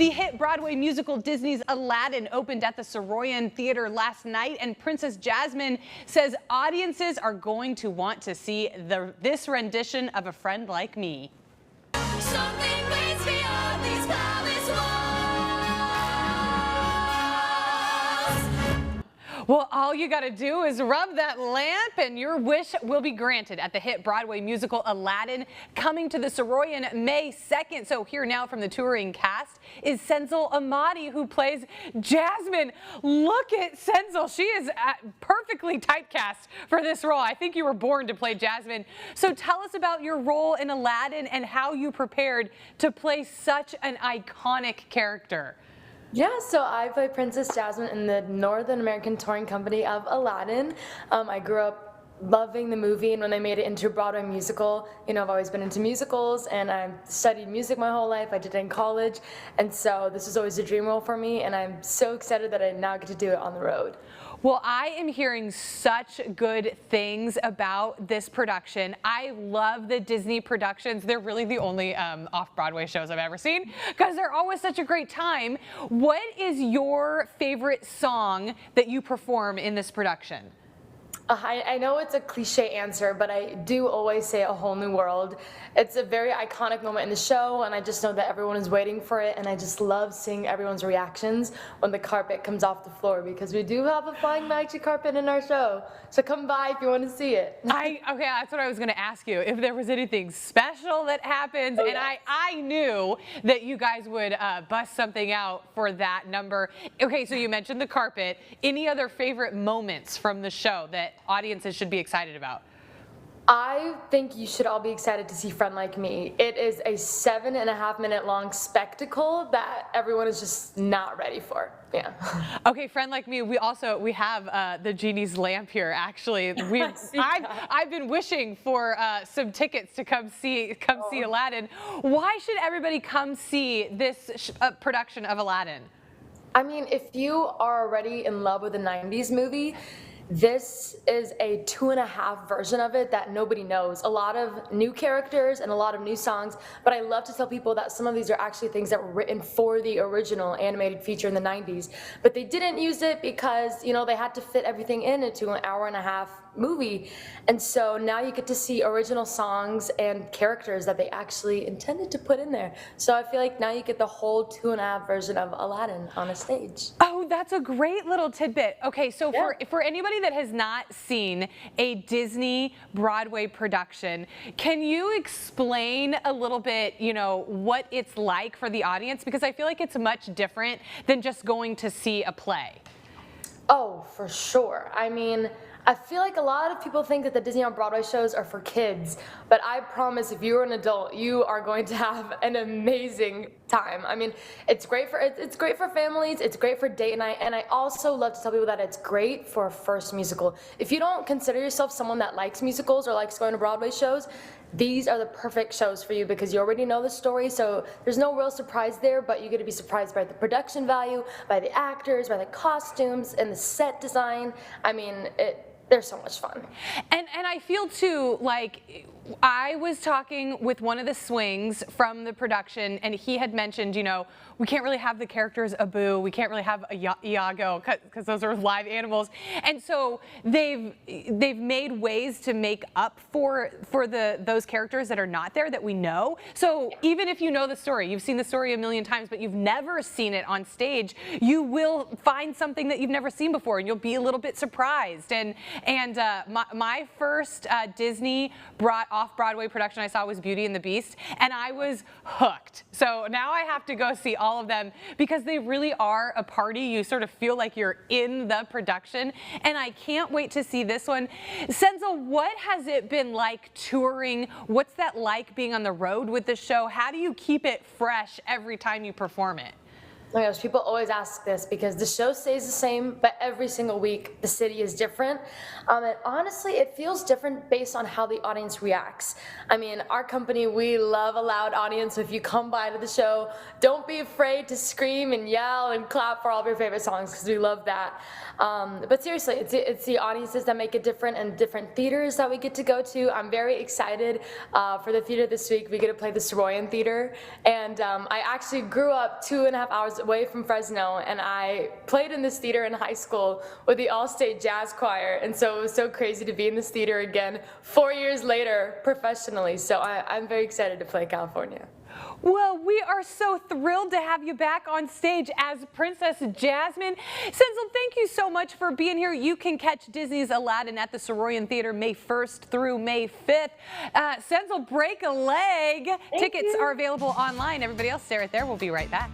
The hit Broadway musical Disney's Aladdin opened at the Saroyan Theater last night, and Princess Jasmine says audiences are going to want to see this rendition of A Friend Like Me. Something waits beyond these palace walls. Well, all you got to do is rub that lamp and your wish will be granted at the hit Broadway musical Aladdin, coming to the Saroyan May 2nd. So here now from the touring cast is Senzel Ahmadi, who plays Jasmine. Look at Senzel. She is perfectly typecast for this role. I think you were born to play Jasmine. So tell us about your role in Aladdin and how you prepared to play such an iconic character. Yeah, so I play Princess Jasmine in the Northern American touring company of Aladdin. I grew up loving the movie, and when they made it into a Broadway musical, you know, I've always been into musicals, and I've studied music my whole life. I did it in college, and so this was always a dream role for me, and I'm so excited that I now get to do it on the road. Well, I am hearing such good things about this production. I love the Disney productions. They're really the only off-Broadway shows I've ever seen because they're always such a great time. What is your favorite song that you perform in this production? I know it's a cliche answer, but I do always say A Whole New World. It's a very iconic moment in the show, and I just know that everyone is waiting for it, and I just love seeing everyone's reactions when the carpet comes off the floor, because we do have a flying magic carpet in our show. So come by if you want to see it. Okay, that's what I was going to ask you, if there was anything special that happens, and I knew that you guys would bust something out for that number. Okay, so you mentioned the carpet. Any other favorite moments from the show that audiences should be excited about? I think you should all be excited to see Friend Like Me. It is a 7.5-minute long spectacle that everyone is just not ready for. Yeah. Okay, Friend Like Me. We have the genie's lamp here. Actually, I've been wishing for some tickets to come see Aladdin. Why should everybody come see this production of Aladdin? I mean, if you are already in love with a 90s movie, this is a 2.5 version of it that nobody knows. A lot of new characters and a lot of new songs, but I love to tell people that some of these are actually things that were written for the original animated feature in the 90s, but they didn't use it because, you know, they had to fit everything into an 1.5-hour movie. And so now you get to see original songs and characters that they actually intended to put in there. So I feel like now you get the whole 2.5 version of Aladdin on a stage. Oh, that's a great little tidbit. Okay, so for anybody that has not seen a Disney Broadway production, can you explain a little bit, you know, what it's like for the audience? Because I feel like it's much different than just going to see a play. Oh, for sure. I mean, I feel like a lot of people think that the Disney on Broadway shows are for kids, but I promise if you're an adult, you are going to have an amazing time. I mean, it's great for families, it's great for date night, and I also love to tell people that it's great for a first musical. If you don't consider yourself someone that likes musicals or likes going to Broadway shows, these are the perfect shows for you because you already know the story, so there's no real surprise there, but you get to be surprised by the production value, by the actors, by the costumes, and the set design. I mean, they're so much fun. And I feel too, like, I was talking with one of the swings from the production, and he had mentioned, you know, we can't really have the characters Abu, we can't really have Iago because those are live animals, and so they've made ways to make up for those characters that are not there that we know. So even if you know the story, you've seen the story a million times, but you've never seen it on stage, you will find something that you've never seen before, and you'll be a little bit surprised. And my first Disney off-Broadway production I saw was Beauty and the Beast, and I was hooked. So now I have to go see all of them because they really are a party. You sort of feel like you're in the production, and I can't wait to see this one. Senzel, what has it been like touring? What's that like being on the road with the show? How do you keep it fresh every time you perform it? Oh my gosh, people always ask this because the show stays the same, but every single week the city is different. And honestly, it feels different based on how the audience reacts. I mean, our company, we love a loud audience, so if you come by to the show, don't be afraid to scream and yell and clap for all of your favorite songs because we love that. But seriously, it's the audiences that make it different and different theaters that we get to go to. I'm very excited for the theater this week. We get to play the Saroyan Theater, and I actually grew up 2.5 hours away from Fresno, and I played in this theater in high school with the all-state jazz choir, and so it was so crazy to be in this theater again 4 years later professionally. So I'm very excited to play California. Well, we are so thrilled to have you back on stage as Princess Jasmine. Senzel, thank you so much for being here. You can catch Disney's Aladdin at the Saroyan Theater May 1st through May 5th. Senzel, break a leg. Tickets are available online. Everybody else, stay right there. We'll be right back.